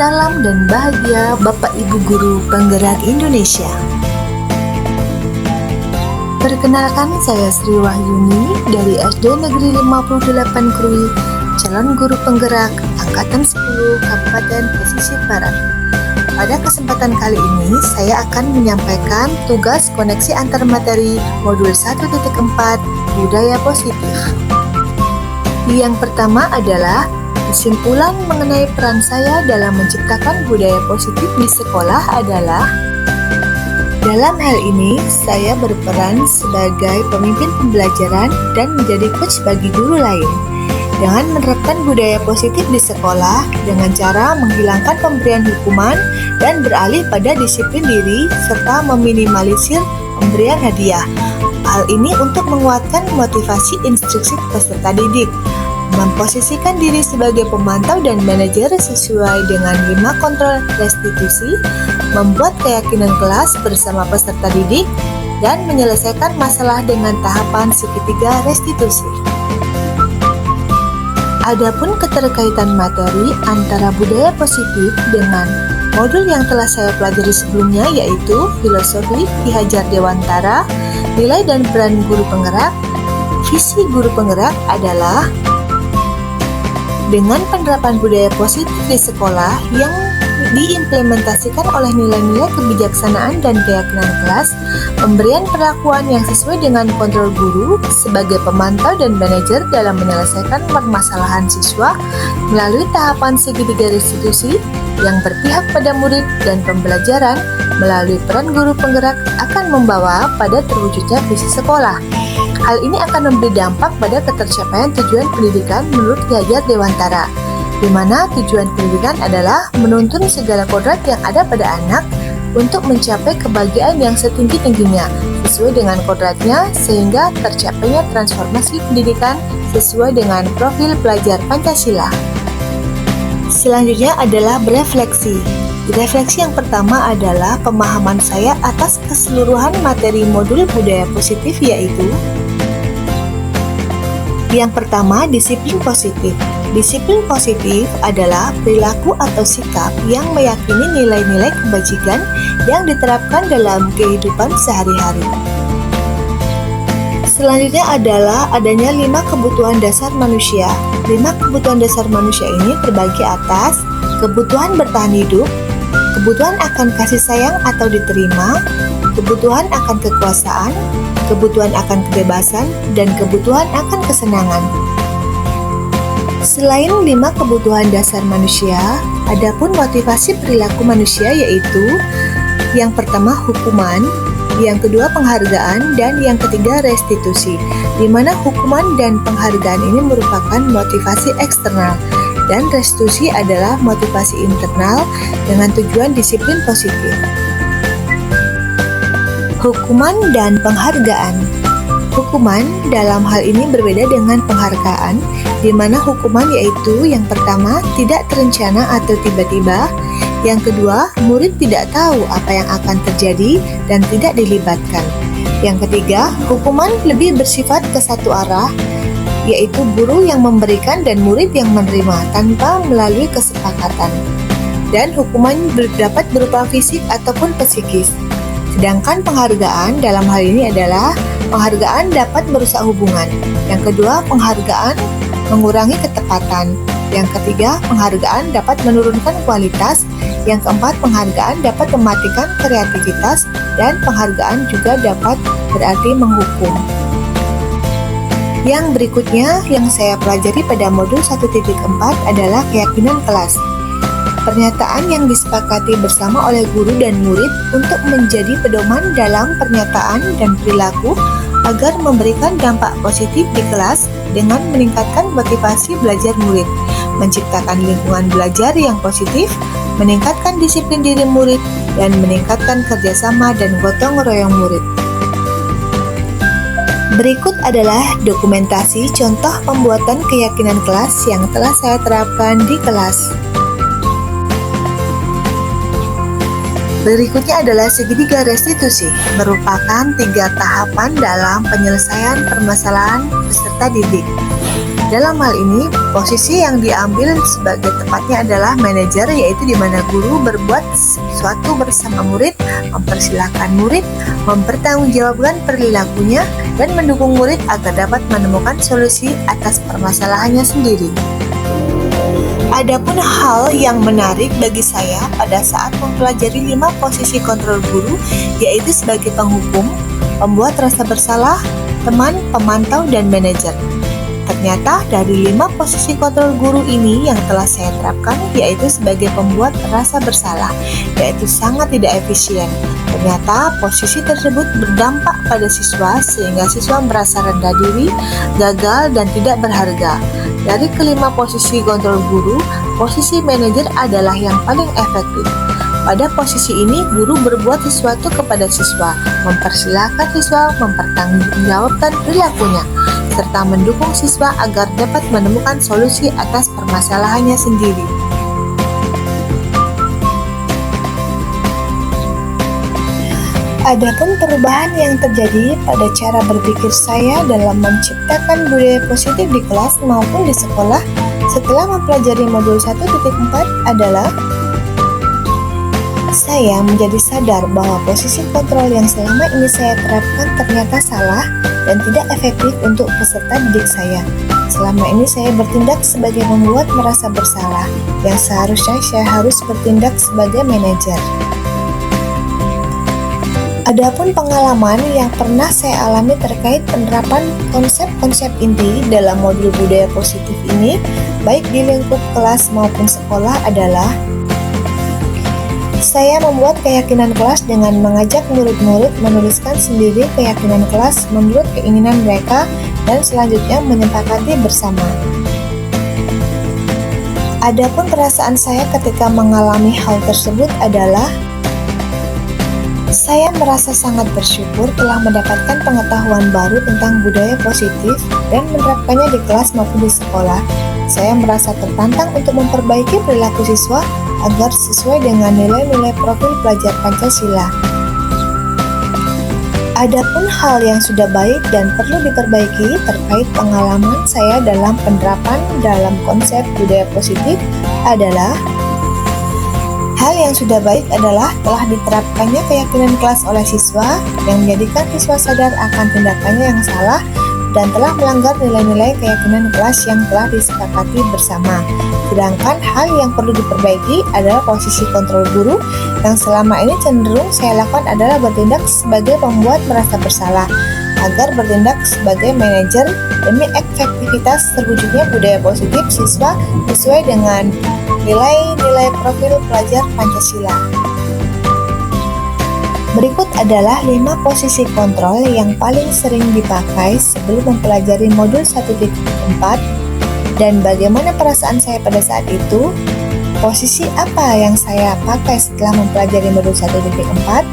Salam dan bahagia Bapak Ibu Guru Penggerak Indonesia. Perkenalkan, saya Sri Wahyuni dari SD Negeri 58 Krui, calon guru penggerak Angkatan 10 Kabupaten Pesisir Barat. Pada kesempatan kali ini, saya akan menyampaikan tugas koneksi antar materi modul 1.4 Budaya Positif. Yang pertama adalah kesimpulan mengenai peran saya dalam menciptakan budaya positif di sekolah adalah: dalam hal ini, saya berperan sebagai pemimpin pembelajaran dan menjadi coach bagi guru lain. Dengan menerapkan budaya positif di sekolah dengan cara menghilangkan pemberian hukuman dan beralih pada disiplin diri serta meminimalisir pemberian hadiah. Hal ini untuk menguatkan motivasi instruksi peserta didik, memposisikan diri sebagai pemantau dan manajer sesuai dengan 5 kontrol restitusi, membuat keyakinan kelas bersama peserta didik, dan menyelesaikan masalah dengan tahapan segitiga restitusi. Adapun keterkaitan materi antara budaya positif dengan modul yang telah saya pelajari sebelumnya, yaitu filosofi Ki Hajar Dewantara, nilai dan peran guru penggerak. Visi guru penggerak adalah dengan penerapan budaya positif di sekolah yang diimplementasikan oleh nilai-nilai kebijaksanaan dan keyakinan kelas, pemberian perlakuan yang sesuai dengan kontrol guru sebagai pemantau dan manajer dalam menyelesaikan permasalahan siswa melalui tahapan segitiga restitusi yang berpihak pada murid dan pembelajaran melalui peran guru penggerak akan membawa pada terwujudnya visi sekolah. Hal ini akan memberi dampak pada ketercapaian tujuan pendidikan menurut Ki Hajar Dewantara, di mana tujuan pendidikan adalah menuntun segala kodrat yang ada pada anak untuk mencapai kebahagiaan yang setinggi-tingginya sesuai dengan kodratnya sehingga tercapainya transformasi pendidikan sesuai dengan profil pelajar Pancasila. Selanjutnya adalah berefleksi. Refleksi yang pertama adalah pemahaman saya atas keseluruhan materi modul budaya positif, yaitu yang pertama, disiplin positif. Disiplin positif adalah perilaku atau sikap yang meyakini nilai-nilai kebajikan yang diterapkan dalam kehidupan sehari-hari. Selanjutnya adalah adanya 5 kebutuhan dasar manusia. 5 kebutuhan dasar manusia ini terbagi atas kebutuhan bertahan hidup, kebutuhan akan kasih sayang atau diterima, kebutuhan akan kekuasaan, kebutuhan akan kebebasan, dan kebutuhan akan kesenangan. Selain 5 kebutuhan dasar manusia, adapun motivasi perilaku manusia, yaitu yang pertama hukuman, yang kedua penghargaan, dan yang ketiga restitusi, di mana hukuman dan penghargaan ini merupakan motivasi eksternal dan restitusi adalah motivasi internal dengan tujuan disiplin positif. Hukuman dan penghargaan. Hukuman dalam hal ini berbeda dengan penghargaan, di mana hukuman yaitu yang pertama tidak terencana atau tiba-tiba, yang kedua murid tidak tahu apa yang akan terjadi dan tidak dilibatkan, yang ketiga hukuman lebih bersifat ke satu arah, yaitu guru yang memberikan dan murid yang menerima tanpa melalui kesepakatan, dan hukuman dapat berupa fisik ataupun psikis. Sedangkan penghargaan dalam hal ini adalah penghargaan dapat merusak hubungan. Yang kedua, penghargaan mengurangi ketepatan. Yang ketiga, penghargaan dapat menurunkan kualitas. Yang keempat, penghargaan dapat mematikan kreativitas. Dan penghargaan juga dapat berarti menghukum. Yang berikutnya yang saya pelajari pada modul 1.4 adalah keyakinan kelas. Pernyataan yang disepakati bersama oleh guru dan murid untuk menjadi pedoman dalam pernyataan dan perilaku agar memberikan dampak positif di kelas dengan meningkatkan motivasi belajar murid, menciptakan lingkungan belajar yang positif, meningkatkan disiplin diri murid, dan meningkatkan kerjasama dan gotong royong murid. Berikut adalah dokumentasi contoh pembuatan keyakinan kelas yang telah saya terapkan di kelas. Berikutnya adalah segitiga restitusi, merupakan 3 tahapan dalam penyelesaian permasalahan peserta didik. Dalam hal ini, posisi yang diambil sebagai tepatnya adalah manajer, yaitu di mana guru berbuat sesuatu bersama murid, mempersilahkan murid, mempertanggungjawabkan perilakunya, dan mendukung murid agar dapat menemukan solusi atas permasalahannya sendiri. Adapun hal yang menarik bagi saya pada saat mempelajari 5 posisi kontrol guru, yaitu sebagai penghukum, pembuat rasa bersalah, teman, pemantau, dan manajer. Ternyata dari 5 posisi kontrol guru ini yang telah saya terapkan, yaitu sebagai pembuat rasa bersalah, yaitu sangat tidak efisien. Ternyata posisi tersebut berdampak pada siswa sehingga siswa merasa rendah diri, gagal, dan tidak berharga. Dari kelima posisi kontrol guru, posisi manajer adalah yang paling efektif. Pada posisi ini, guru berbuat sesuatu kepada siswa, mempersilahkan siswa mempertanggungjawabkan perilakunya, serta mendukung siswa agar dapat menemukan solusi atas permasalahannya sendiri. Adapun perubahan yang terjadi pada cara berpikir saya dalam menciptakan budaya positif di kelas maupun di sekolah setelah mempelajari modul 1.4 adalah saya menjadi sadar bahwa posisi kontrol yang selama ini saya terapkan ternyata salah dan tidak efektif untuk peserta didik saya. Selama ini saya bertindak sebagai membuat merasa bersalah, yang seharusnya saya harus bertindak sebagai manajer. Adapun pengalaman yang pernah saya alami terkait penerapan konsep-konsep inti dalam modul budaya positif ini, baik di lingkup kelas maupun sekolah adalah saya membuat keyakinan kelas dengan mengajak murid-murid menuliskan sendiri keyakinan kelas menurut keinginan mereka dan selanjutnya menyepakati bersama. Adapun perasaan saya ketika mengalami hal tersebut adalah saya merasa sangat bersyukur telah mendapatkan pengetahuan baru tentang budaya positif dan menerapkannya di kelas maupun di sekolah. Saya merasa tertantang untuk memperbaiki perilaku siswa agar sesuai dengan nilai-nilai profil pelajar Pancasila. Adapun hal yang sudah baik dan perlu diperbaiki terkait pengalaman saya dalam penerapan dalam konsep budaya positif adalah hal yang sudah baik adalah telah diterapkannya keyakinan kelas oleh siswa yang menjadikan siswa sadar akan tindakannya yang salah dan telah melanggar nilai-nilai keyakinan kelas yang telah disepakati bersama. Sedangkan hal yang perlu diperbaiki adalah posisi kontrol guru yang selama ini cenderung saya lakukan adalah bertindak sebagai pembuat merasa bersalah agar bertindak sebagai manajer demi efektivitas terwujudnya budaya positif siswa sesuai dengan nilai-nilai profil pelajar Pancasila. Berikut adalah 5 posisi kontrol yang paling sering dipakai sebelum mempelajari modul 1.4 dan bagaimana perasaan saya pada saat itu, posisi apa yang saya pakai setelah mempelajari modul 1.4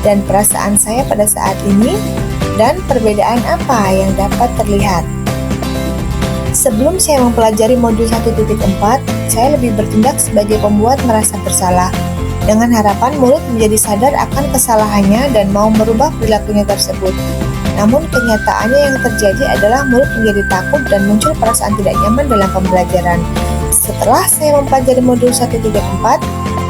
dan perasaan saya pada saat ini, dan perbedaan apa yang dapat terlihat. Sebelum saya mempelajari modul 1.4, saya lebih bertindak sebagai pembuat merasa bersalah, dengan harapan murid menjadi sadar akan kesalahannya dan mau merubah perilakunya tersebut. Namun kenyataannya yang terjadi adalah murid menjadi takut dan muncul perasaan tidak nyaman dalam pembelajaran. Setelah saya mempelajari modul 1.4,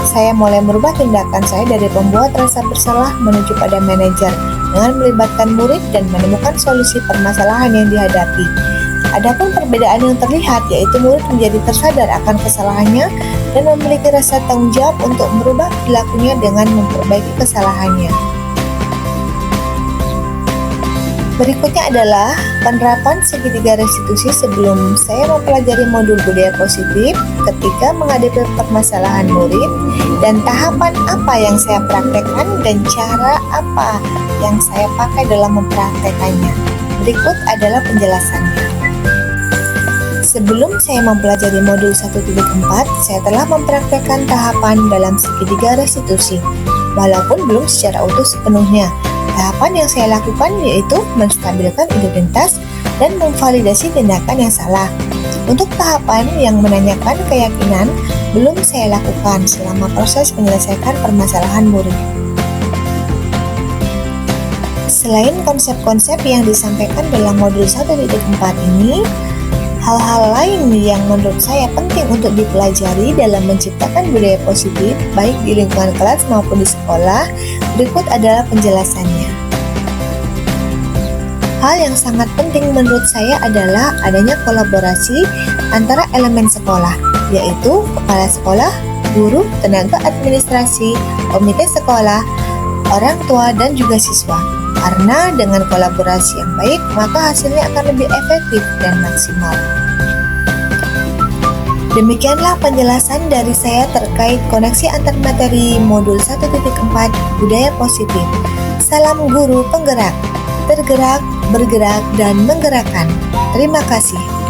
saya mulai merubah tindakan saya dari pembuat rasa bersalah menuju pada manajer dengan melibatkan murid dan menemukan solusi permasalahan yang dihadapi. Adapun perbedaan yang terlihat yaitu murid menjadi tersadar akan kesalahannya dan memiliki rasa tanggung jawab untuk merubah perilakunya dengan memperbaiki kesalahannya. Berikutnya adalah penerapan segitiga restitusi sebelum saya mempelajari modul budaya positif ketika menghadapi permasalahan murid dan tahapan apa yang saya praktekkan dan cara apa yang saya pakai dalam mempraktekannya. Berikut adalah penjelasannya. Sebelum saya mempelajari modul 1.4, saya telah mempraktekkan tahapan dalam segitiga restitusi, walaupun belum secara utuh sepenuhnya. Tahapan yang saya lakukan yaitu menstabilkan identitas dan memvalidasi tindakan yang salah. Untuk tahapan yang menanyakan keyakinan, belum saya lakukan selama proses menyelesaikan permasalahan murid. Selain konsep-konsep yang disampaikan dalam modul 1.4 ini, Hal-hal lain yang menurut saya penting untuk dipelajari dalam menciptakan budaya positif, baik di lingkungan kelas maupun di sekolah, berikut adalah penjelasannya. Hal yang sangat penting menurut saya adalah adanya kolaborasi antara elemen sekolah, yaitu kepala sekolah, guru, tenaga administrasi, komite sekolah, orang tua, dan juga siswa. Karena dengan kolaborasi yang baik, maka hasilnya akan lebih efektif dan maksimal. Demikianlah penjelasan dari saya terkait koneksi antar materi modul 1.4 Budaya Positif. Salam guru penggerak, tergerak, bergerak, dan menggerakkan. Terima kasih.